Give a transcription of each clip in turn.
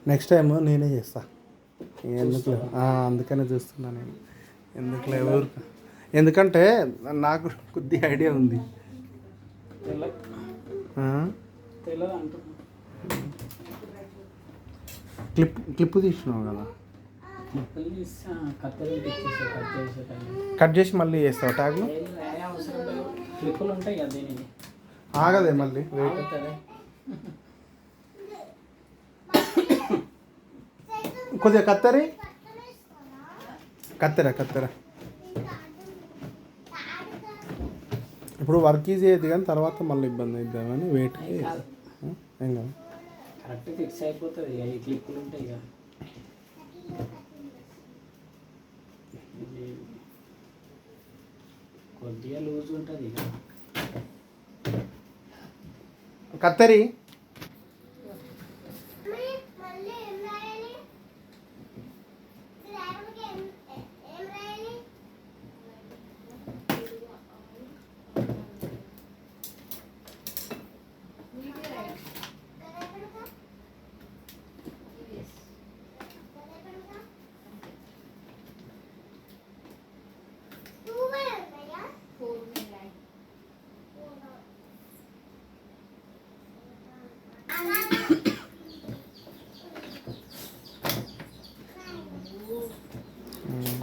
Next time నేనే చేస్తా. ఎందుకు అందుకనే చూస్తున్నా నేను. ఎందుకులే ఊరికి, ఎందుకంటే నాకు కొద్ది ఐడియా ఉంది. క్లిప్ తీసినావు కదా, కట్ చేసి మళ్ళీ చేస్తావు ట్యాగ్లో. ఆగదే మళ్ళీ కొద్దిగా కత్తెర ఇప్పుడు వర్క్ ఈజీ అవుతుంది కానీ తర్వాత మళ్ళీ ఇబ్బంది అవుతుందని వెయిట్కి ఏం కాదు. కరెక్ట్ ఫిక్స్ అయిపోతుంది. ఈ క్లిప్పులు ఉంటాయి కదా, కొద్దిగా లూజ్ ఉంటుంది ఇక. కత్తెరి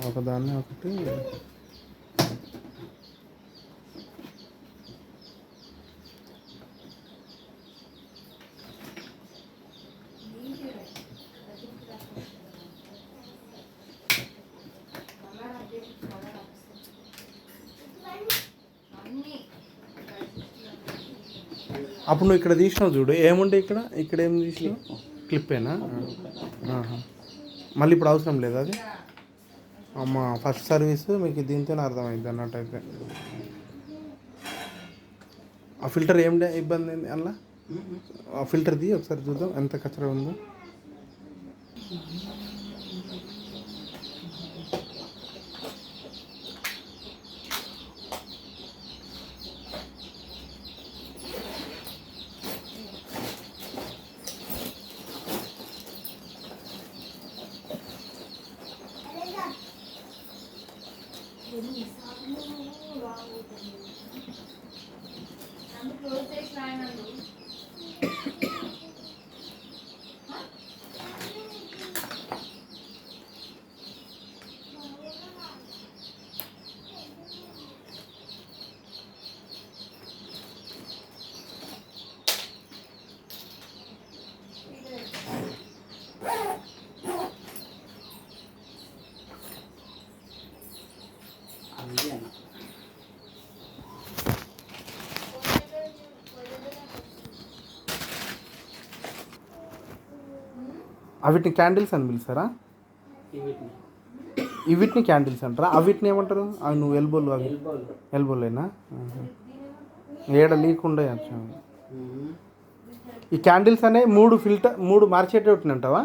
ఒకదాన్ని ఒకటి అప్పుడు నువ్వు ఇక్కడ తీసినావు చూడు, ఏముండే ఇక్కడ ఏం తీసినావు? క్లిప్పేనా? మళ్ళీ ఇప్పుడు అవసరం లేదు అది. అమ్మ ఫస్ట్ సర్వీస్ మీకు దీంతోనే అర్థమైంది అన్నట్టు. అయితే ఆ ఫిల్టర్ ఏం ఇబ్బంది అయింది అలా? ఆ ఫిల్టర్ది ఒకసారి చూద్దాం ఎంత కచరా ఉందో. వీటిని క్యాండిల్స్ అని పిలుస్తారా? వీటిని క్యాండిల్స్ అంటారా? వీటిని ఏమంటారు? అవి నువ్వు ఎల్బోలు, అవి ఎల్బోలేనా? ఏడ లీకుండే. ఈ క్యాండిల్స్ అనే మూడు మార్చేటట్టుని అంటావా?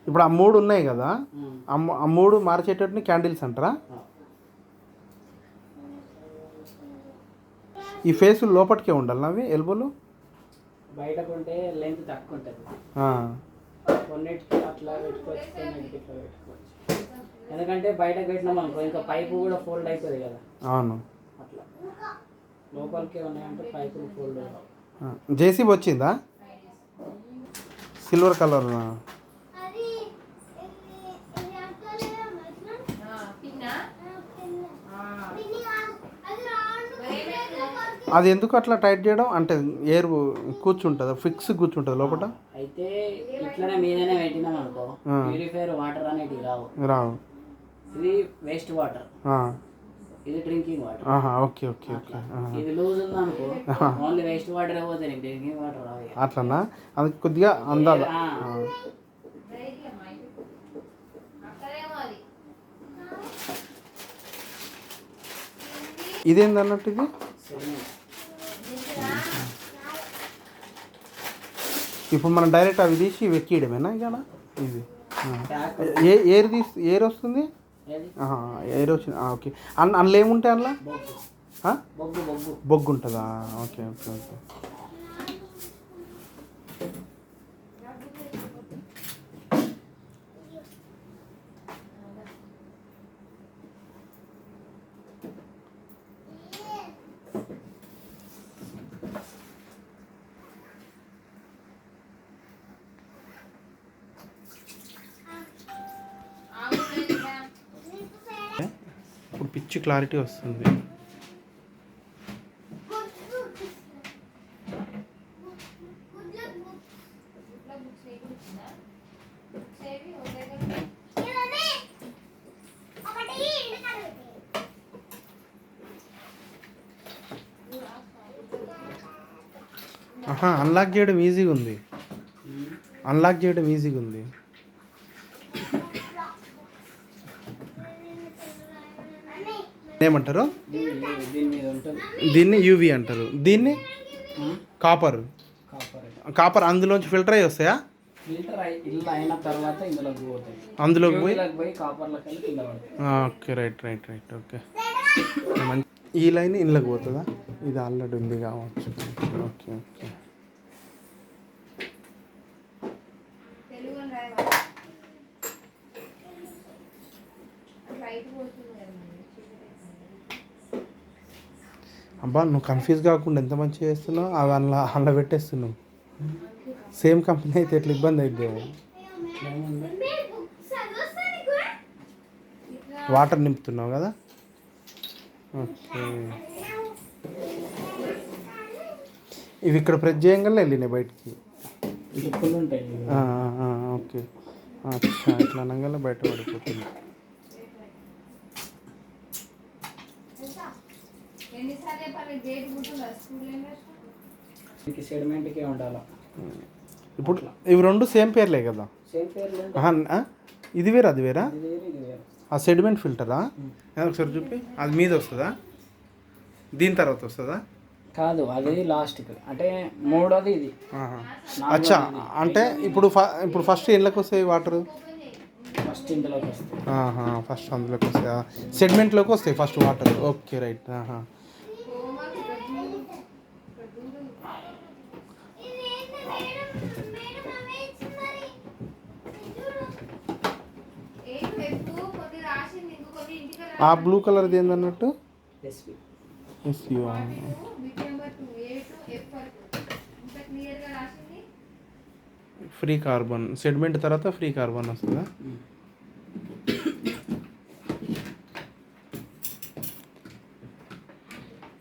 ఇప్పుడు ఆ మూడు ఉన్నాయి కదా, ఆ మూడు మార్చేటట్టుని క్యాండిల్స్ అంటారా? ఈ ఫేస్ లోపటికే ఉండాలి అవి ఎల్బోలు. బయట కొంటే లెంత్ తక్కువ ఉంటుంది, కొన్నిటికి అట్లా పెట్టుకోవచ్చు, కొన్నిటికి ఇట్లా పెట్టుకోవచ్చు. ఎందుకంటే బయట పెట్టినాం అనుకో ఇంకా పైపు కూడా ఫోల్డ్ అవుతుంది కదా. అవును, అట్లా లోపలికే ఉన్నాయంటే పైపులు ఫోల్డ్ అవుతాయి. జేసీబీ వచ్చిందా? సిల్వర్ కలర్ అది ఎందుకు అట్లా టైట్ చేయడం? అంటే ఎయిర్ కూర్చుంటుందా? ఫిక్స్ కూర్చుంటుంది లోపల? అయితే ఇట్లనే మీదనే పెట్టినాం అనుకో, ప్యూరిఫైర్ వాటర్ అనేటివి రావు. ఇది వేస్ట్ వాటర్, ఇది drinking water. Okay okay okay. ఇది లూజ్ ఉంది అనుకో, ఓన్లీ వేస్ట్ వాటర్ పోతే డ్రింకింగ్ వాటర్ రావు. అట్లనా? అది కొద్దిగా అందాల. ఇదేంది అన్నట్టు? ఇది ఇప్పుడు మనం డైరెక్ట్ అవి తీసి వెక్కియడమేనా ఇక? ఇది ఎయిర్ వస్తుంది, ఎయిర్ వచ్చింది. ఓకే, అందులో ఏముంటాయి? అందులో బొగ్గు ఉంటుందా? Okay okay okay. మంచి క్లారిటీ వస్తుంది. అన్లాక్ చేయడం ఈజీగా ఉంది. అన్లాక్ చేయడం ఈజీగా ఉంది. ఏమంటారు? దీని మీద ఉంటుంది. దీన్ని యూవి అంటారు. దీన్ని కాపర్. కాపర్ కాపర్ అందులోంచి ఫిల్టర్ అయ్యి వస్తాయా? ఫిల్టర్ ఇల్లు అయిన తర్వాత ఇందులోకి పోతాయి. అందులోకి పోయి కాపర్లోకి వెళ్ళి కింద పడతాయి. Okay, right. ఓకే, ఈ లైన్ ఇంట్లోకి పోతుందా? ఇది ఆల్రెడీ ఉంది కావచ్చు. ఓకే. అబ్బా, నువ్వు కన్ఫ్యూజ్ కాకుండా ఎంత మంచిగా చేస్తున్నావు. అవి అందులో పెట్టేస్తున్నావు. సేమ్ కంపెనీ అయితే ఎట్లా ఇబ్బంది అయితే. వాటర్ నింపుతున్నావు కదా? ఓకే. ఇవి ఇక్కడ ప్రెస్ చేయగానే వెళ్ళినాయి బయటికి. ఓకే, ఇట్లా అనగానే బయట పడిపోతుంది. సెడిమెంట్కే ఉండాలి. ఇప్పుడు ఇవి రెండు సేమ్ పేర్లే కదా? సేమ్ పేర్లు. ఇది వేరు అది వేరా? ఇది వేరు. ఆ సెడిమెంట్ ఫిల్టరా? ఒకసారి చూపి. అది మీద వస్తుందా? దీని తర్వాత వస్తుందా? కాదు, అది లాస్ట్కి, అంటే మూడోది ఇది. అచ్చా, అంటే ఇప్పుడు ఫస్ట్ ఇంట్లోకి వస్తాయి వాటర్. ఫస్ట్ ఇందులోకి వస్తాయి. ఫస్ట్ అందులోకి వస్తాయి. సెడిమెంట్లోకి వస్తాయి ఫస్ట్ వాటర్. Okay, right. ఆ బ్లూ కలర్ది ఏందన్నట్టు? Free carbon. సెడిమెంట్ తర్వాత ఫ్రీ కార్బన్ వస్తుందా?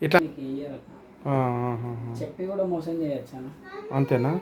ఇట్లా చెప్పి కూడా మోసం చేయొచ్చు. అంతేనా?